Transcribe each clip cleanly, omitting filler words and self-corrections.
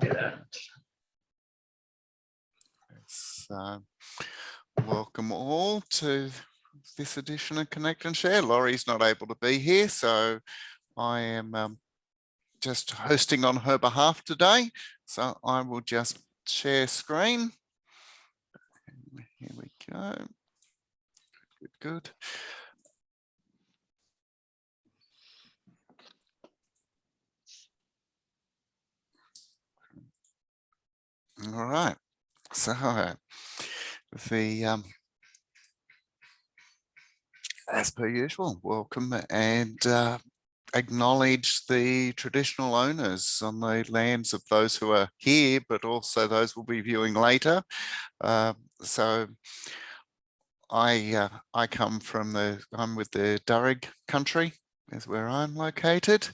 Do that. So, welcome all to this edition of Connect and Share. Laurie's not able to be here, so I am just hosting on her behalf today. So I will just share screen. Here we go. Good. All right. So as per usual, welcome and acknowledge the traditional owners on the lands of those who are here, but also those who will be viewing later. So I come from I'm with the Darug country, is where I'm located.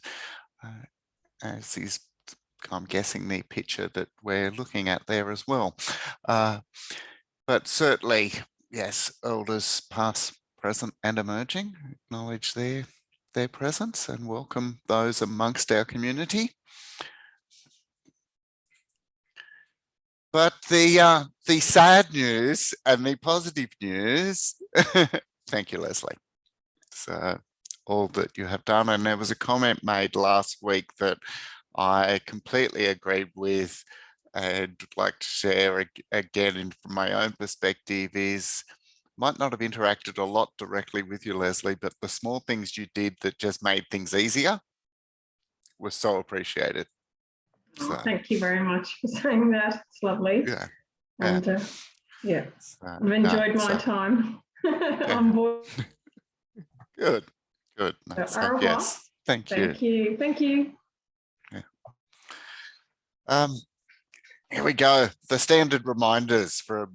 As is, I'm guessing the picture that we're looking at there as well. But certainly, yes, elders past, present and emerging, acknowledge their presence and welcome those amongst our community. But the sad news and the positive news, thank you, Leslie. So all that you have done, and there was a comment made last week that I completely agreed with and would like to share again from my own perspective is, might not have interacted a lot directly with you, Leslie, but the small things you did that just made things easier was so appreciated. So, thank you very much for saying that. It's lovely. Yeah. And yeah, I've enjoyed my time on board. Good. So, yes, thank you. Thank you. Yeah. Here we go. The standard reminders from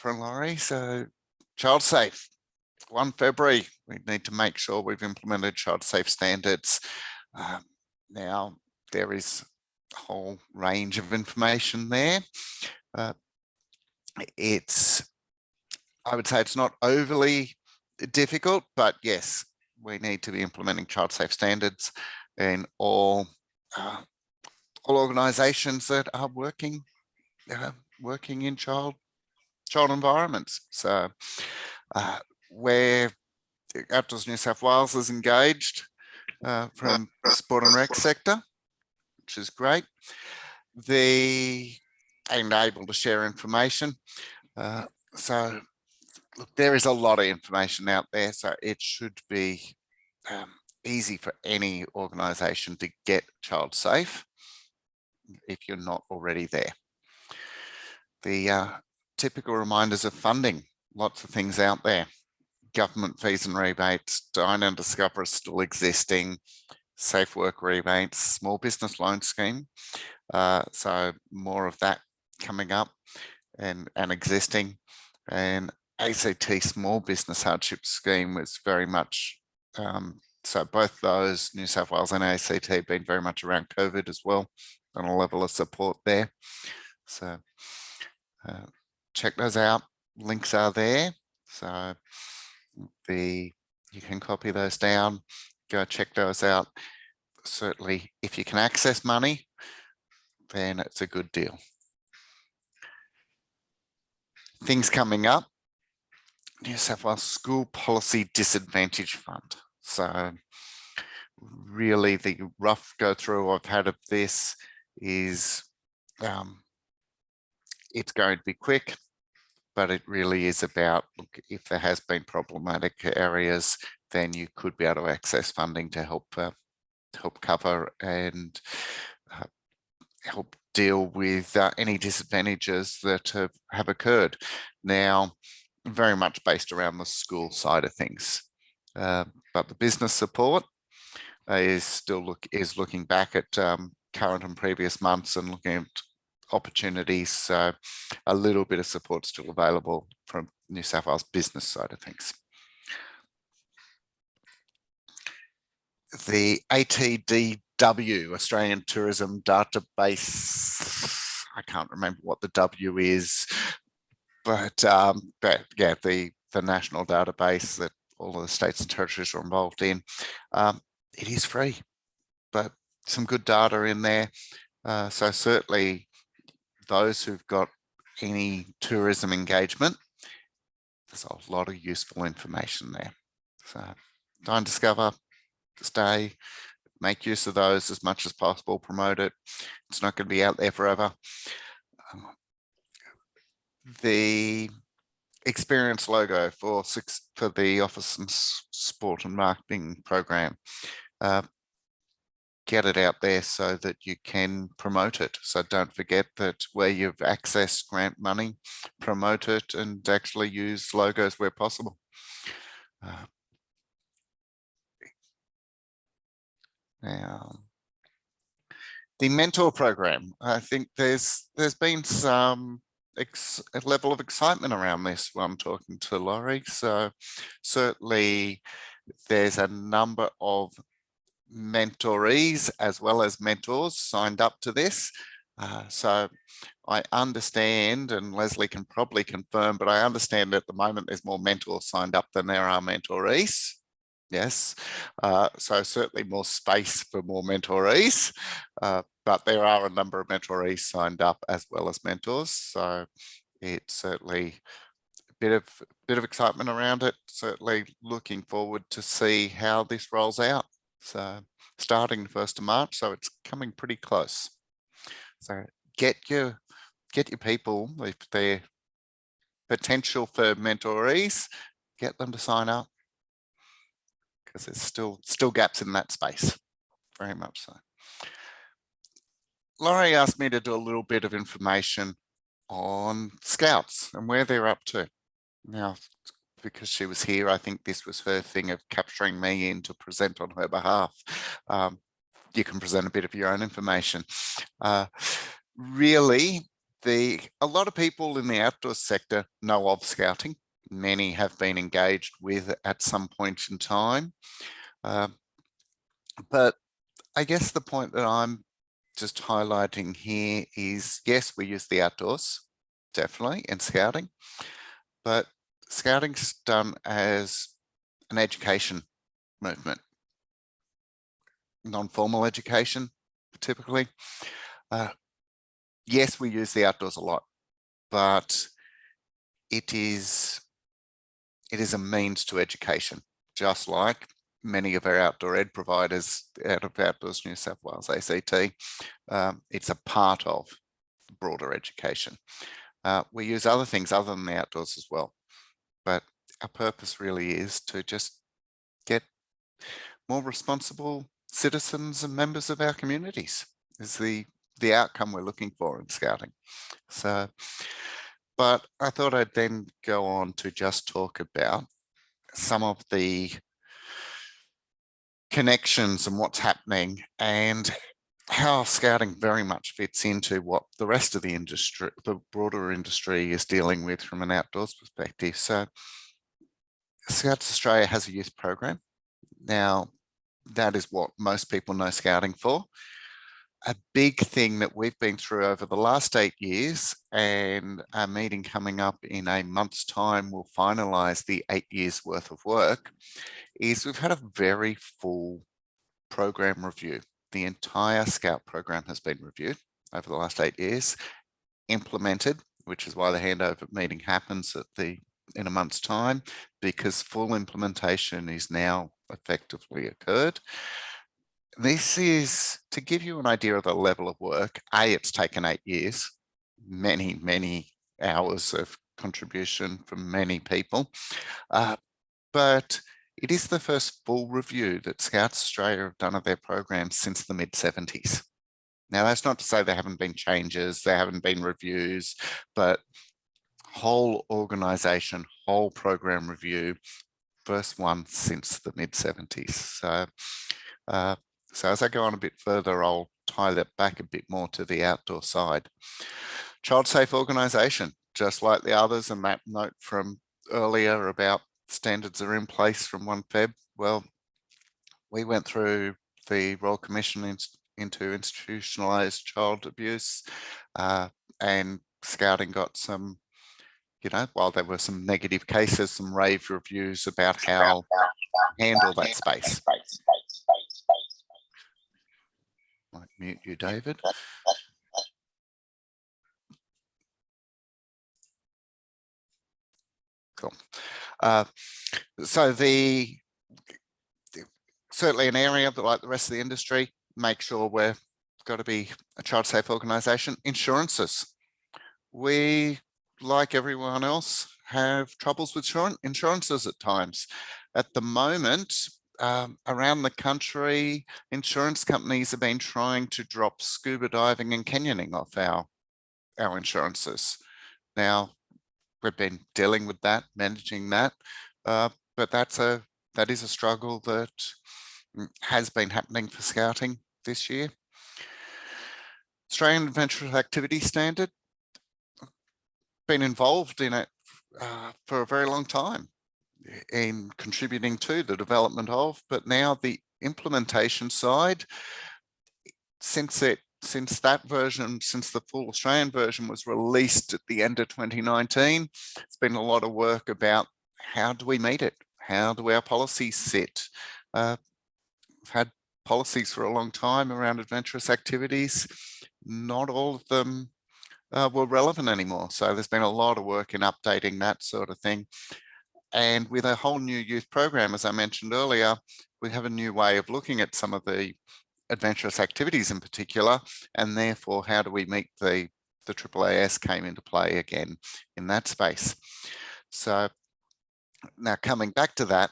Laurie. So, child safe. 1 February, we need to make sure we've implemented child safe standards. Now, there is a whole range of information there. I would say it's not overly difficult, but yes, we need to be implementing child safe standards in all organisations that are working in child environments. So where Outdoors New South Wales is engaged from the sport and rec sector, which is great. And able to share information. So look, there is a lot of information out there, so it should be easy for any organisation to get child safe if you're not already there. The typical reminders of funding, lots of things out there. Government fees and rebates, Dine and Discover are still existing, safe work rebates, small business loan scheme. So more of that coming up and existing. And ACT small business hardship scheme was very much, so both those, New South Wales and ACT, have been very much around COVID as well, on a level of support there. So check those out, links are there. So you can copy those down, go check those out. Certainly, if you can access money, then it's a good deal. Things coming up, New South Wales School Policy Disadvantage Fund. So really the rough go through I've had of this is it's going to be quick, but it really is about, look, if there has been problematic areas, then you could be able to access funding to help cover and help deal with any disadvantages that have occurred. Now, very much based around the school side of things, but the business support is looking back at current and previous months and looking at opportunities. So a little bit of support still available from New South Wales business side of things. The ATDW, Australian Tourism Database, I can't remember what the W is, but yeah, the national database that all of the states and territories are involved in. It is free, but some good data in there. So certainly those who've got any tourism engagement, there's a lot of useful information there. So Dine Discover, stay, make use of those as much as possible, promote it. It's not going to be out there forever. The experience logo for the Office and Sport and Marketing program, get it out there so that you can promote it. So don't forget that where you've accessed grant money, promote it and actually use logos where possible. Now, the mentor program, I think there's been some a level of excitement around this while I'm talking to Laurie. So certainly there's a number of mentorees as well as mentors signed up to this. So I understand, and Leslie can probably confirm, but I understand at the moment there's more mentors signed up than there are mentorees. Yes, so certainly more space for more mentorees, but there are a number of mentorees signed up as well as mentors. So it's certainly a bit of excitement around it. Certainly looking forward to see how this rolls out. So starting the 1st of March, so it's coming pretty close. So get your people, if they're potential for mentorees, get them to sign up, because there's still gaps in that space, very much so. Laurie asked me to do a little bit of information on Scouts and where they're up to. Now, because she was here, I think this was her thing of capturing me in to present on her behalf. You can present a bit of your own information. Really, a lot of people in the outdoor sector know of Scouting. Many have been engaged with at some point in time. But I guess the point that I'm just highlighting here is, yes, we use the outdoors, definitely, in Scouting, but Scouting's done as an education movement, non-formal education, typically. Yes, we use the outdoors a lot, but it is a means to education, just like many of our outdoor ed providers out of Outdoors New South Wales, ACT. It's a part of broader education. We use other things other than the outdoors as well, but our purpose really is to just get more responsible citizens and members of our communities, is the outcome we're looking for in Scouting. So, but I thought I'd then go on to just talk about some of the connections and what's happening and how Scouting very much fits into what the rest of the industry, the broader industry, is dealing with from an outdoors perspective. So Scouts Australia has a youth program. Now, that is what most people know Scouting for. A big thing that we've been through over the last 8 years, and a meeting coming up in a month's time will finalise the 8 years worth of work, is we've had a very full program review. The entire Scout program has been reviewed over the last 8 years, implemented, which is why the handover meeting happens in a month's time, because full implementation is now effectively occurred. This is to give you an idea of the level of work. It's taken 8 years, many hours of contribution from many people, but it is the first full review that Scouts Australia have done of their program since the mid-70s. Now, that's not to say there haven't been changes, there haven't been reviews, but whole organisation, whole program review, first one since the mid-70s. So as I go on a bit further, I'll tie that back a bit more to the outdoor side. Child safe organisation, just like the others, and that note from earlier about standards are in place from 1 Feb. Well, we went through the Royal Commission into institutionalised child abuse, and Scouting got some, while there were some negative cases, some rave reviews about how to handle that space. Might mute you, David. Cool. So certainly an area that, like the rest of the industry, make sure we've got to be a child-safe organisation. Insurances. We, like everyone else, have troubles with insurances at times. At the moment, around the country, insurance companies have been trying to drop scuba diving and canyoning off our insurances. Now, we've been dealing with that, managing that, but that is a struggle that has been happening for scouting this year. Australian Adventurous Activity Standard, been involved in it for a very long time in contributing to the development of, but now the implementation side, since that version, since the full Australian version was released at the end of 2019, it's been a lot of work about how do we meet it? How do our policies sit? We've had policies for a long time around adventurous activities. Not all of them were relevant anymore. So there's been a lot of work in updating that sort of thing. And with a whole new youth program, as I mentioned earlier, we have a new way of looking at some of the adventurous activities in particular, and therefore how do we meet the AAAS came into play again in that space. So now coming back to that,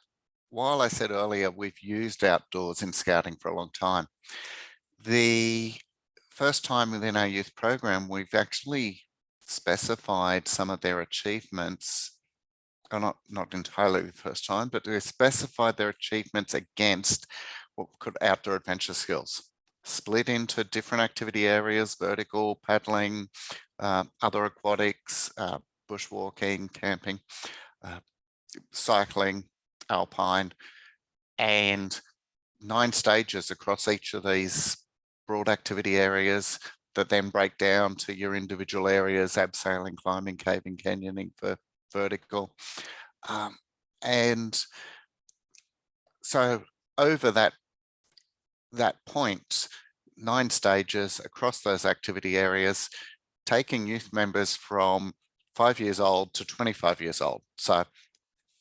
while I said earlier we've used outdoors in scouting for a long time, the first time within our youth program we've actually specified some of their achievements, or not entirely the first time, but we specified their achievements against what we call outdoor adventure skills, split into different activity areas: vertical, paddling, other aquatics, bushwalking, camping, cycling, alpine, and 9 stages across each of these broad activity areas that then break down to your individual areas: abseiling, climbing, caving, canyoning for vertical. And so over that point, 9 stages across those activity areas, taking youth members from 5 years old to 25 years old. So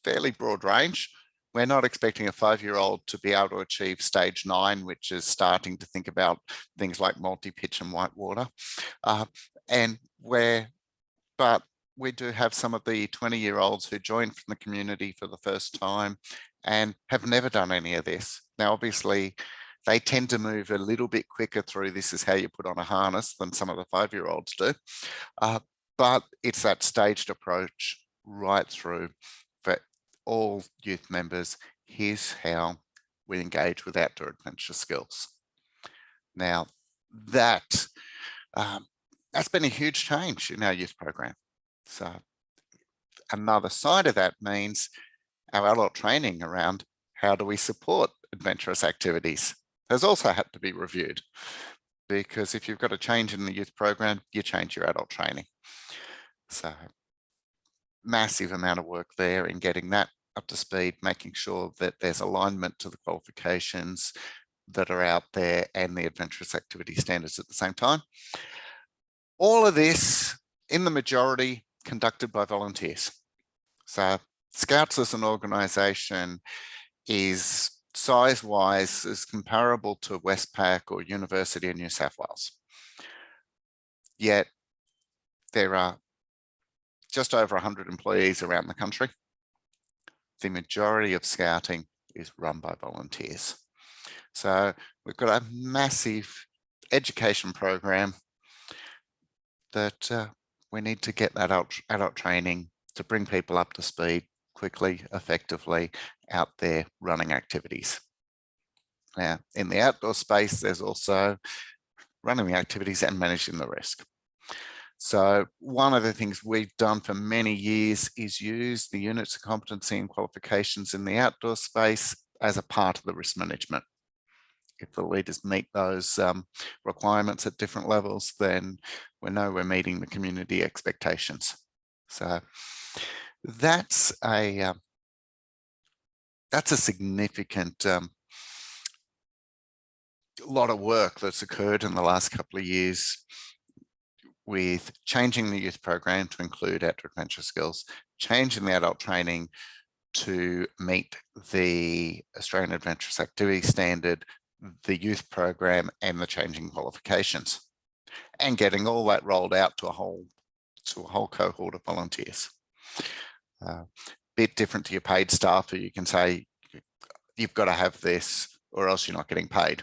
fairly broad range. We're not expecting a 5-year-old to be able to achieve stage 9, which is starting to think about things like multi-pitch and whitewater. But we do have some of the 20-year-olds who joined from the community for the first time and have never done any of this. Now, obviously, they tend to move a little bit quicker through "this is how you put on a harness" than some of the 5-year-olds do. But it's that staged approach right through for all youth members. Here's how we engage with outdoor adventure skills. Now, that's been a huge change in our youth program. So another side of that means our adult training around how do we support adventurous activities has also had to be reviewed, because if you've got a change in the youth program, you change your adult training. So massive amount of work there in getting that up to speed, making sure that there's alignment to the qualifications that are out there and the adventurous activity standards at the same time. All of this, in the majority, conducted by volunteers. So Scouts as an organisation is size-wise is comparable to Westpac or University of New South Wales. Yet there are just over 100 employees around the country. The majority of scouting is run by volunteers. So we've got a massive education program that we need to get that adult training to bring people up to speed quickly, effectively out there running activities. Now, in the outdoor space, there's also running the activities and managing the risk. So one of the things we've done for many years is use the units of competency and qualifications in the outdoor space as a part of the risk management. If the leaders meet those requirements at different levels, then we know we're meeting the community expectations. So that's a significant lot of work that's occurred in the last couple of years with changing the youth program to include outdoor adventure skills, changing the adult training to meet the Australian Adventurous Activity Standard, the youth program, and the changing qualifications, and getting all that rolled out to a whole cohort of volunteers. Bit different to your paid staff, who you can say you've got to have this or else you're not getting paid.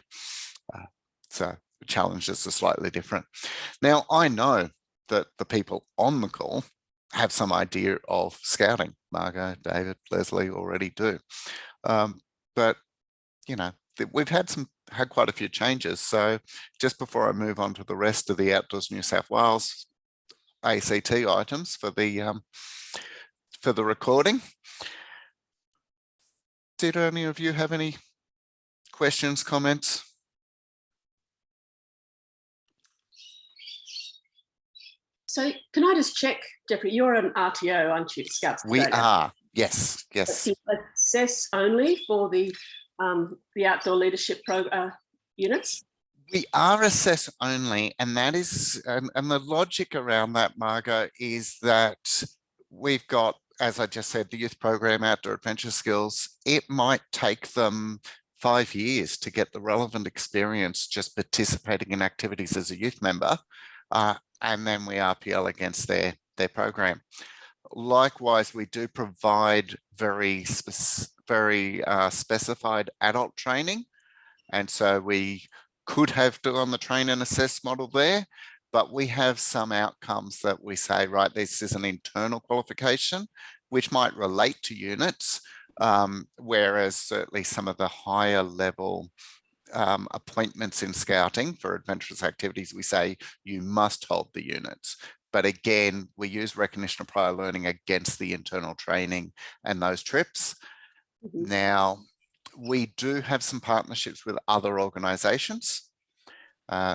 So the challenges are slightly different. Now, I know that the people on the call have some idea of scouting. Margot, David, Leslie already do. But, you know, we've had quite a few changes. So just before I move on to the rest of the Outdoors New South Wales ACT items for the recording, did any of you have any questions, comments? So can I just check, Jeffrey, you're an RTO, aren't you, Scouts We Australia? are, yes, yes. But you assess only for the outdoor leadership units? We are assess only, and that is, and the logic around that, Margot, is that we've got, as I just said, the youth program, outdoor adventure skills. It might take them 5 years to get the relevant experience just participating in activities as a youth member, and then we RPL against their program. Likewise, we do provide very specified adult training, and so we could have done the train and assess model there, but we have some outcomes that we say, right, this is an internal qualification, which might relate to units, whereas certainly some of the higher level appointments in scouting for adventurous activities, we say you must hold the units. But again, we use recognition of prior learning against the internal training and those trips. Mm-hmm. Now, we do have some partnerships with other organisations.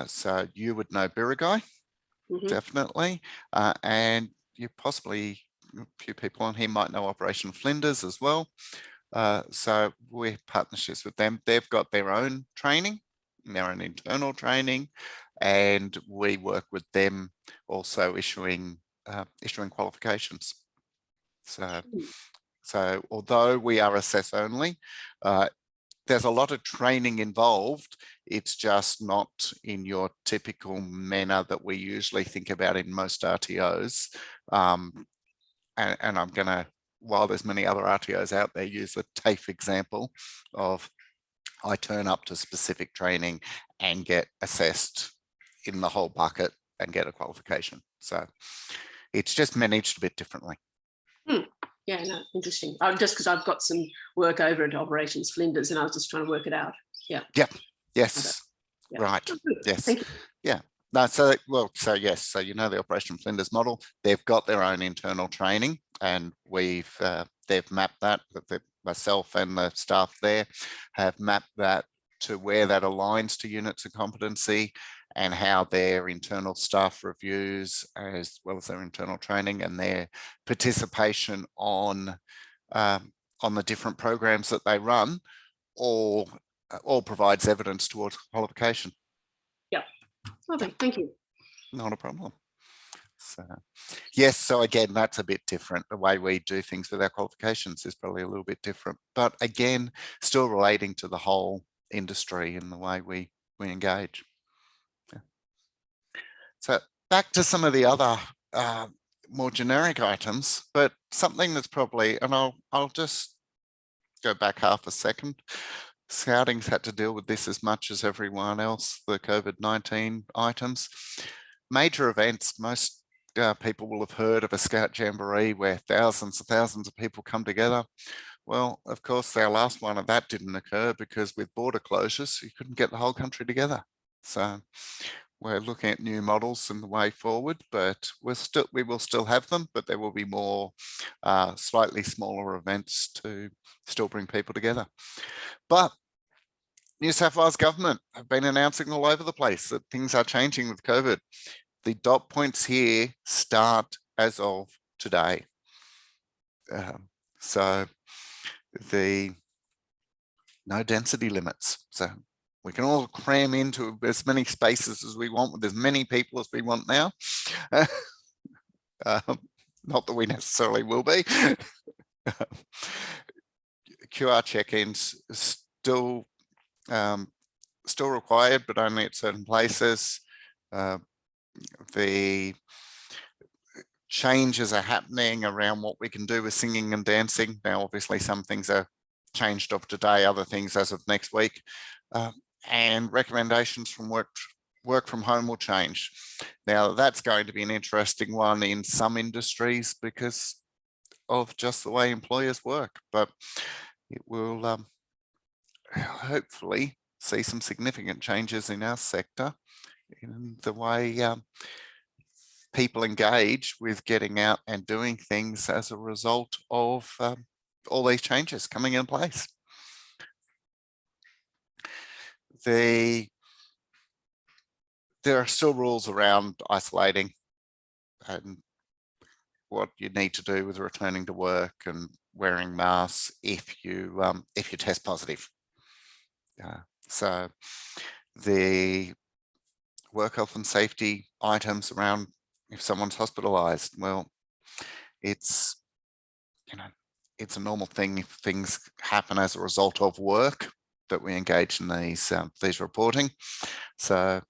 So you would know Birigai, mm-hmm. definitely. And you possibly, a few people on here might know Operation Flinders as well. So we have partnerships with them. They've got their own training, their own internal training, and we work with them also issuing qualifications. So although we are assess only, there's a lot of training involved. It's just not in your typical manner that we usually think about in most RTOs. And I'm going to, while there's many other RTOs out there, use the TAFE example of I turn up to specific training and get assessed in the whole bucket and get a qualification. So it's just managed a bit differently. Yeah, no, interesting. Just because I've got some work over at Operations Flinders and I was just trying to work it out. Yeah. Yep. Yes. Okay. Yeah. Right. Yes. Yeah. No, so yes, so you know the Operation Flinders model. They've got their own internal training, and they've mapped that. Myself and the staff there have mapped that to where that aligns to units of competency and how their internal staff reviews, as well as their internal training and their participation on the different programs that they run, all provides evidence towards qualification. Yeah. Lovely. Thank you. Not a problem. So, yes, so again, that's a bit different. The way we do things with our qualifications is probably a little bit different, but again, still relating to the whole industry and the way we engage. Yeah. So back to some of the other more generic items, but something that's probably, and I'll just go back half a second. Scouting's had to deal with this as much as everyone else, the COVID-19 items. Major events, most people will have heard of a Scout Jamboree where thousands and thousands of people come together. Well, of course, our last one of that didn't occur because with border closures, you couldn't get the whole country together. So we're looking at new models in the way forward, but we will still have them, but there will be more slightly smaller events to still bring people together. But New South Wales government have been announcing all over the place that things are changing with COVID. The dot points here start as of today. So the no density limits. So we can all cram into as many spaces as we want with as many people as we want now. Not that we necessarily will be. QR check-ins still required, but only at certain places. The changes are happening around what we can do with singing and dancing. Now, obviously, some things are changed up today, other things as of next week. And recommendations from work from home will change. Now, that's going to be an interesting one in some industries because of just the way employers work, but it will hopefully see some significant changes in our sector in the way people engage with getting out and doing things as a result of all these changes coming in place. There are still rules around isolating and what you need to do with returning to work and wearing masks if you test positive. So the work health and safety items around if someone's hospitalized, well, it's a normal thing if things happen as a result of work that we engage in these reporting. So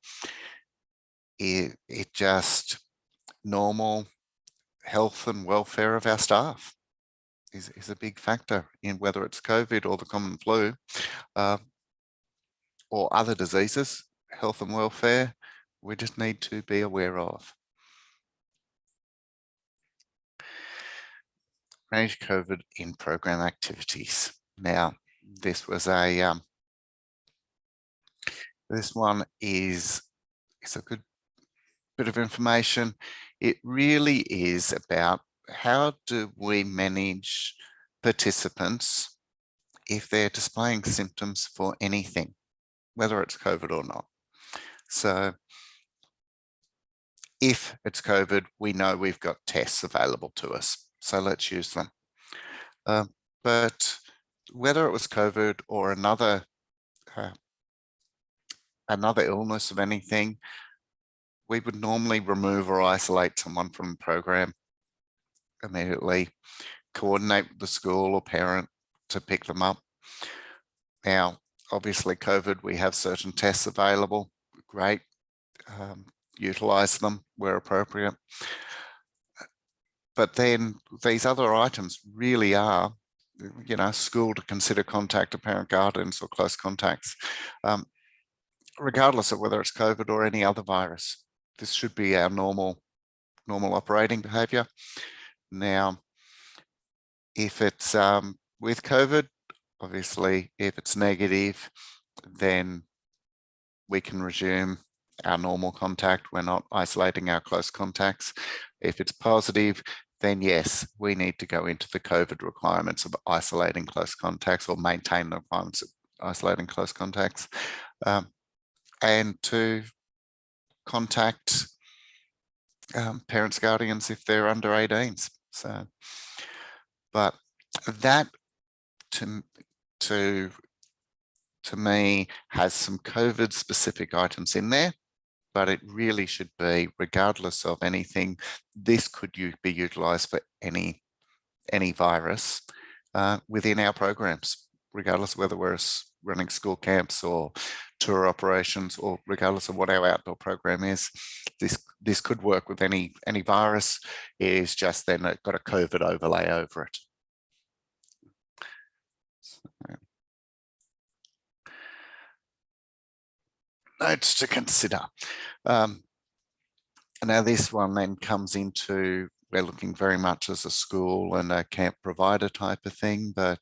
it just normal health and welfare of our staff is a big factor in whether it's COVID or the common flu or other diseases. Health and welfare, we just need to be aware of. Manage COVID in program activities. Now, this was this one is a good bit of information. It really is about how do we manage participants if they're displaying symptoms for anything, whether it's COVID or not. So if it's COVID, we know we've got tests available to us, so let's use them. But whether it was COVID or another illness of anything, we would normally remove or isolate someone from the program immediately, coordinate with the school or parent to pick them up. Now, obviously COVID, we have certain tests available, great, utilize them where appropriate. But then these other items really are, school to consider contact of parent guardians or close contacts, regardless of whether it's COVID or any other virus. This should be our normal operating behavior. Now, if it's with COVID, obviously, if it's negative, then we can resume our normal contact. We're not isolating our close contacts. If it's positive, then yes, we need to go into the COVID requirements of isolating close contacts or maintain the requirements of isolating close contacts, and to contact parents, guardians if they're under 18s. So, but that to me has some COVID specific items in there, but it really should be, regardless of anything, this could be utilized for any virus within our programs, regardless of whether we're running school camps or tour operations, or regardless of what our outdoor program is. This could work with any virus. It is just then it got a COVID overlay over it. Notes to consider. Now this one then comes into, we're looking very much as a school and a camp provider type of thing, but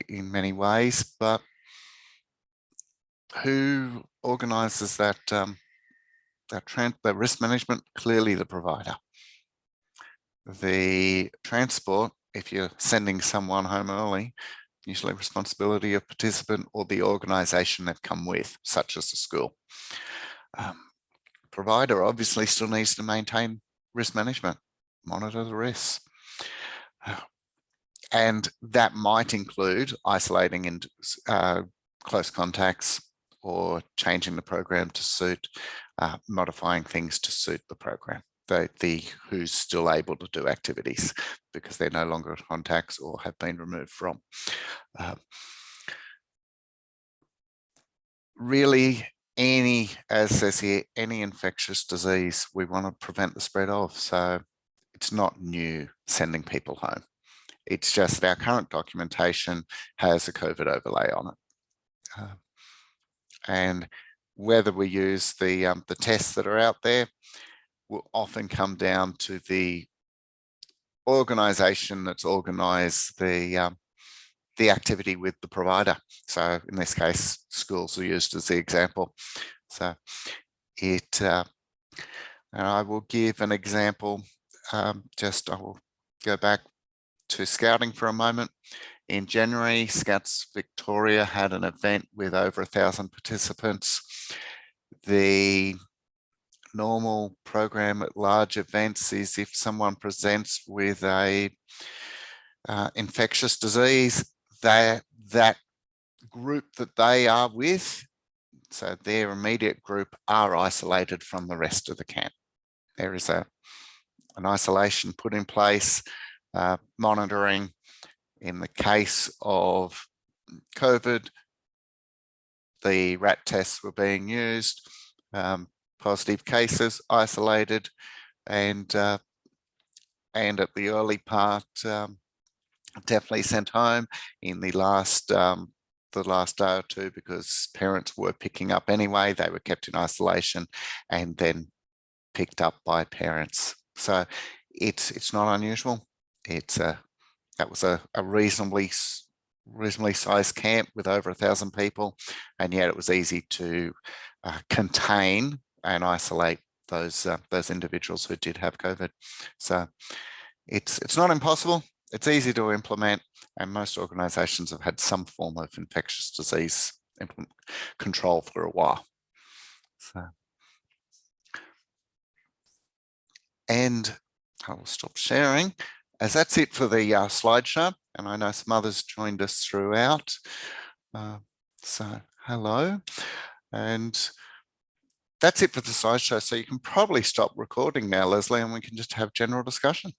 in many ways, but who organises that risk management? Clearly the provider. The transport, if you're sending someone home early, usually responsibility of participant or the organisation they've come with, such as the school. Provider obviously still needs to maintain risk management, monitor the risks. And that might include isolating in close contacts, or changing the program to suit, modifying things to suit the program. Who's still able to do activities because they're no longer contacts or have been removed from. Really, as says here, any infectious disease we want to prevent the spread of. So it's not new sending people home. It's just that our current documentation has a COVID overlay on it. And whether we use the tests that are out there will often come down to the organisation that's organised the activity with the provider. So in this case, schools are used as the example. So and I will give an example. I will go back to scouting for a moment. In January, Scouts Victoria had an event with over 1,000 participants. The normal program at large events is if someone presents with a infectious disease, that group that they are with, so their immediate group, are isolated from the rest of the camp. There is an isolation put in place, monitoring. In the case of COVID, the rat tests were being used, positive cases isolated, and at the early part, definitely sent home in the last day or two, because parents were picking up anyway. They were kept in isolation and then picked up by parents. So it's not unusual. That was a reasonably sized camp with over 1,000 people, and yet it was easy to contain and isolate those individuals who did have COVID. So it's not impossible. It's easy to implement, and most organisations have had some form of infectious disease control for a while. So, and I will stop sharing, as that's it for the slideshow. And I know some others joined us throughout. So hello, and that's it for the slideshow. So you can probably stop recording now, Leslie, and we can just have general discussion.